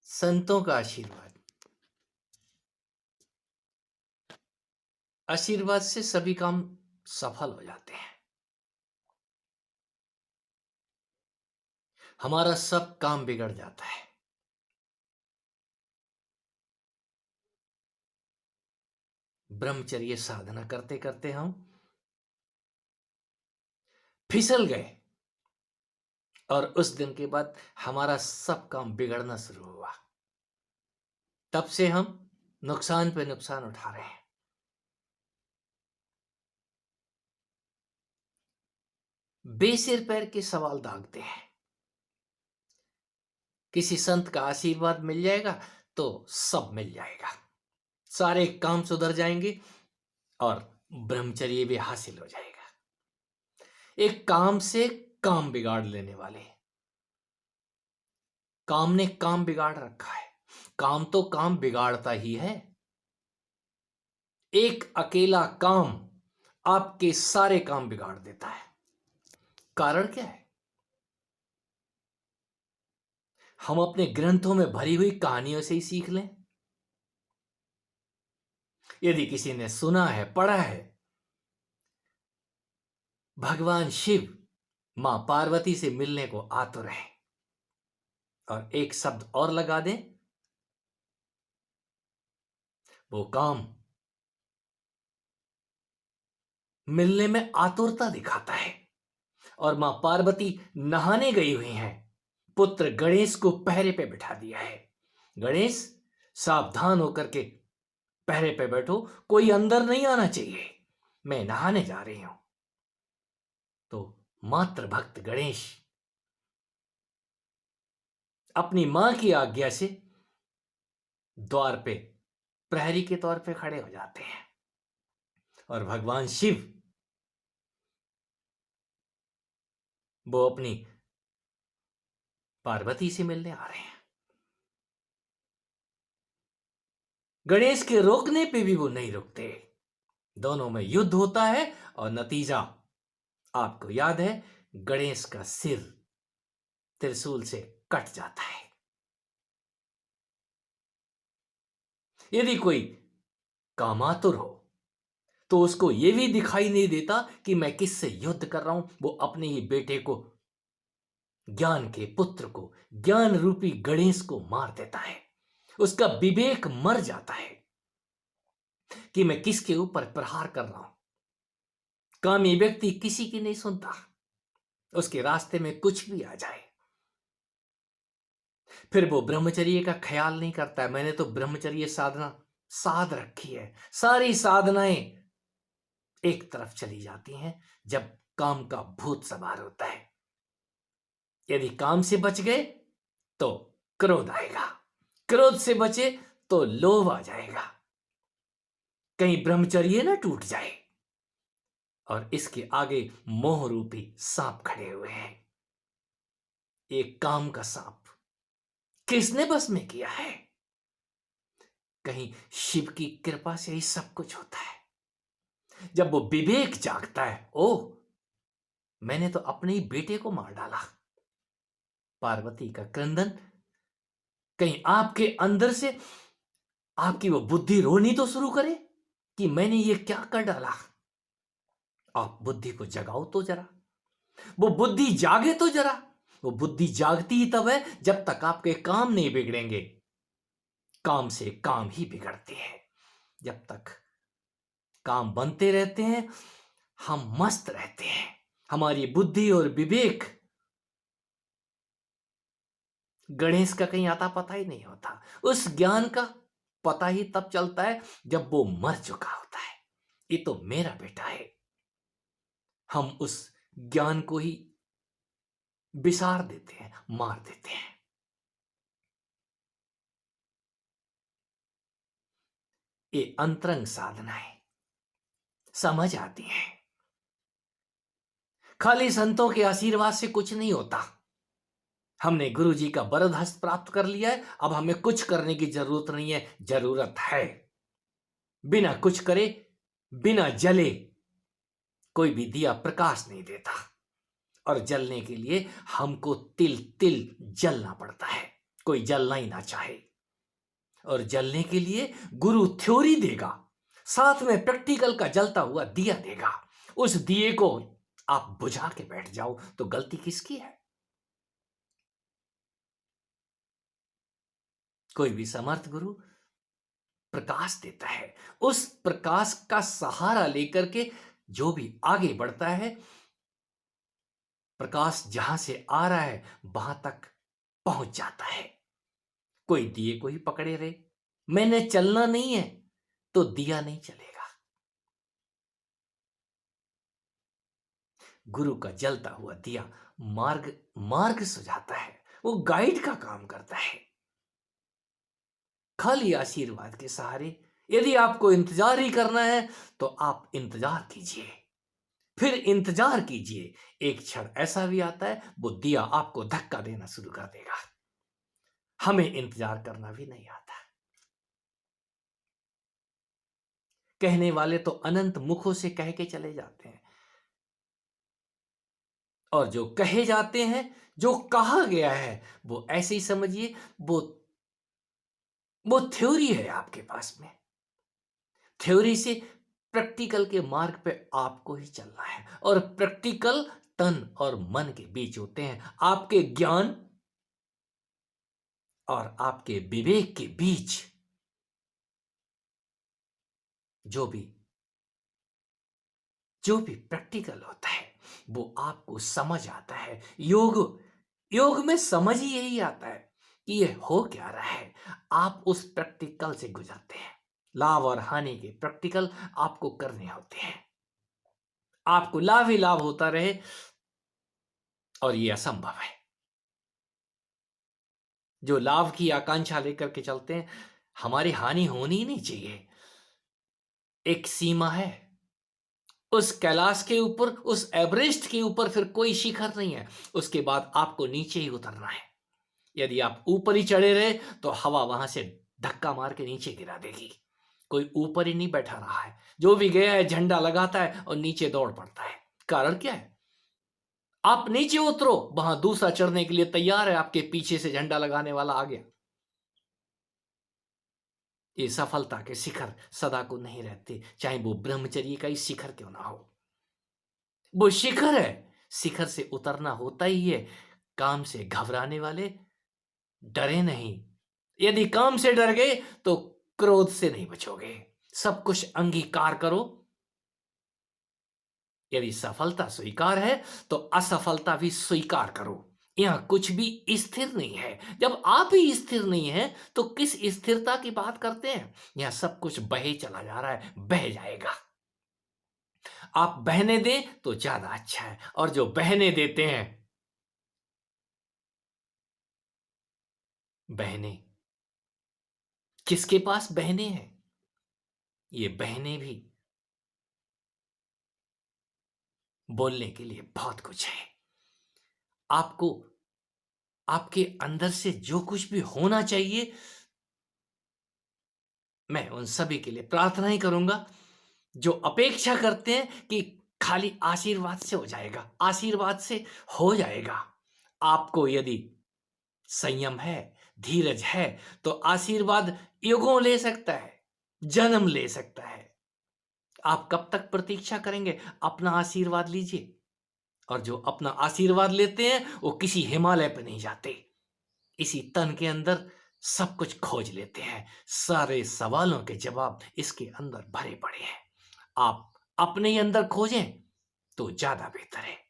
संतों का आशीर्वाद। आशीर्वाद से सभी काम सफल हो जाते हैं। हमारा सब काम बिगड़ जाता है। ब्रह्मचर्य साधना करते करते हम फिसल गए और उस दिन के बाद हमारा सब काम बिगड़ना शुरू हुआ। तब से हम नुकसान पे नुकसान उठा रहे हैं। बेसिर पैर के सवाल दागते हैं। किसी संत का आशीर्वाद मिल जाएगा तो सब मिल जाएगा, सारे काम सुधर जाएंगे और ब्रह्मचर्य भी हासिल हो जाएगा। एक काम से काम बिगाड़ लेने वाले। काम ने काम बिगाड़ रखा है। काम तो काम बिगाड़ता ही है। एक अकेला काम आपके सारे काम बिगाड़ देता है। कारण क्या है? हम अपने ग्रंथों में भरी हुई कहानियों से ही सीख लें। यदि किसी ने सुना है, पढ़ा है, भगवान शिव मां पार्वती से मिलने को आतुर है, और एक शब्द और लगा दें, वो काम मिलने में आतुरता दिखाता है। और मां पार्वती नहाने गई हुई हैं। पुत्र गणेश को पहरे पे बिठा दिया है। गणेश, सावधान होकर के पहरे पे बैठो, कोई अंदर नहीं आना चाहिए, मैं नहाने जा रही हूं। तो मात्र भक्त गणेश अपनी मां की आज्ञा से द्वार पे प्रहरी के तौर पे खड़े हो जाते हैं, और भगवान शिव वो अपनी पार्वती से मिलने आ रहे हैं। गणेश के रोकने पे भी वो नहीं रुकते। दोनों में युद्ध होता है और नतीजा आपको याद है, गणेश का सिर त्रिशूल से कट जाता है। यदि कोई कामातुर हो तो उसको यह भी दिखाई नहीं देता कि मैं किससे युद्ध कर रहा हूं। वो अपने ही बेटे को, ज्ञान के पुत्र को, ज्ञान रूपी गणेश को मार देता है। उसका विवेक मर जाता है कि मैं किसके ऊपर प्रहार कर रहा हूं। कामी व्यक्ति किसी की नहीं सुनता, उसके रास्ते में कुछ भी आ जाए। फिर वो ब्रह्मचर्य का ख्याल नहीं करता है। मैंने तो ब्रह्मचर्य साधना साध रखी है। सारी साधनाएं एक तरफ चली जाती हैं जब काम का भूत सवार होता है। यदि काम से बच गए तो क्रोध आएगा, क्रोध से बचे तो लोभ आ जाएगा। कहीं ब्रह्मचर्य ना टूट जाए। और इसके आगे मोह रूपी सांप खड़े हुए हैं। एक काम का सांप किसने बस में किया है? कहीं शिव की कृपा से ही सब कुछ होता है। जब वो विवेक जागता है, ओ मैंने तो अपने ही बेटे को मार डाला। पार्वती का क्रंदन, कहीं आपके अंदर से आपकी वो बुद्धि रोनी तो शुरू करे कि मैंने ये क्या कर डाला। आप बुद्धि को जगाओ तो जरा, वो बुद्धि जागे तो जरा। वो बुद्धि जागती ही तब है जब तक आपके काम नहीं बिगड़ेंगे। काम से काम ही बिगड़ते हैं। जब तक काम बनते रहते हैं हम मस्त रहते हैं। हमारी बुद्धि और विवेक गणेश का कहीं आता पता ही नहीं होता। उस ज्ञान का पता ही तब चलता है जब वो मर चुका होता है। ये तो मेरा बेटा है। हम उस ज्ञान को ही बिसार देते हैं, मार देते हैं। ये अंतरंग साधनाएं समझ आती हैं। खाली संतों के आशीर्वाद से कुछ नहीं होता। हमने गुरु जी का वरद हस्त प्राप्त कर लिया है, अब हमें कुछ करने की जरूरत नहीं है। जरूरत है, बिना कुछ करे, बिना जले कोई भी दिया प्रकाश नहीं देता। और जलने के लिए हमको तिल तिल जलना पड़ता है। कोई जलना ही ना चाहे। और जलने के लिए गुरु थ्योरी देगा, साथ में प्रैक्टिकल का जलता हुआ दिया देगा। उस दिए को आप बुझा के बैठ जाओ तो गलती किसकी है? कोई भी समर्थ गुरु प्रकाश देता है, उस प्रकाश का सहारा लेकर के जो भी आगे बढ़ता है, प्रकाश जहां से आ रहा है वहां तक पहुंच जाता है। कोई दिए को ही पकड़े रहे, मैंने चलना नहीं है तो दिया नहीं चलेगा। गुरु का जलता हुआ दिया मार्ग मार्ग सुझाता है, वो गाइड का काम करता है। खाली आशीर्वाद के सहारे यदि आपको इंतजार ही करना है तो आप इंतजार कीजिए, फिर इंतजार कीजिए। एक क्षण ऐसा भी आता है वो दिया आपको धक्का देना शुरू कर देगा। हमें इंतजार करना भी नहीं आता। कहने वाले तो अनंत मुखों से कह के चले जाते हैं, और जो कहे जाते हैं, जो कहा गया है, वो ऐसे ही समझिए वो थ्योरी है आपके पास में। थ्योरी से प्रैक्टिकल के मार्ग पे आपको ही चलना है, और प्रैक्टिकल तन और मन के बीच होते हैं। आपके ज्ञान और आपके विवेक के बीच जो भी प्रैक्टिकल होता है वो आपको समझ आता है। योग में समझ ही यही आता है कि ये हो क्या रहा है। आप उस प्रैक्टिकल से गुजरते हैं। लाभ और हानि के प्रैक्टिकल आपको करने होते हैं। आपको लाभ ही लाभ होता रहे और ये असंभव है। जो लाभ की आकांक्षा लेकर के चलते हैं, हमारी हानि होनी ही नहीं चाहिए। एक सीमा है, उस कैलाश के ऊपर, उस एवरेस्ट के ऊपर फिर कोई शिखर नहीं है। उसके बाद आपको नीचे ही उतरना है। यदि आप ऊपर ही चढ़े रहे तो हवा वहां से धक्का मार के नीचे गिरा देगी। कोई ऊपर ही नहीं बैठा रहा है, जो भी गया है झंडा लगाता है और नीचे दौड़ पड़ता है। कारण क्या है? आप नीचे उतरो, वहां दूसरा चढ़ने के लिए तैयार है, आपके पीछे से झंडा लगाने वाला आ गया। ये सफलता के शिखर सदा को नहीं रहते, चाहे वो ब्रह्मचर्य का ही शिखर क्यों ना हो। वो शिखर है, शिखर से उतरना होता ही है। काम से घबराने वाले डरे नहीं। यदि काम से डर गए तो क्रोध से नहीं बचोगे। सब कुछ अंगीकार करो। यदि सफलता स्वीकार है तो असफलता भी स्वीकार करो। यहां कुछ भी स्थिर नहीं है। जब आप ही स्थिर नहीं है तो किस स्थिरता की बात करते हैं? यहां सब कुछ बहे चला जा रहा है, बह जाएगा। आप बहने दें तो ज्यादा अच्छा है, और जो बहने देते हैं, बहने किसके पास बहने हैं? ये बहने भी बोलने के लिए बहुत कुछ है। आपको आपके अंदर से जो कुछ भी होना चाहिए, मैं उन सभी के लिए प्रार्थना ही करूंगा जो अपेक्षा करते हैं कि खाली आशीर्वाद से हो जाएगा, आशीर्वाद से हो जाएगा। आपको यदि संयम है, धीरज है, तो आशीर्वाद युगों ले सकता है, जन्म ले सकता है। आप कब तक प्रतीक्षा करेंगे? अपना आशीर्वाद लीजिए। और जो अपना आशीर्वाद लेते हैं वो किसी हिमालय पर नहीं जाते, इसी तन के अंदर सब कुछ खोज लेते हैं। सारे सवालों के जवाब इसके अंदर भरे पड़े हैं। आप अपने ही अंदर खोजें तो ज्यादा बेहतर है।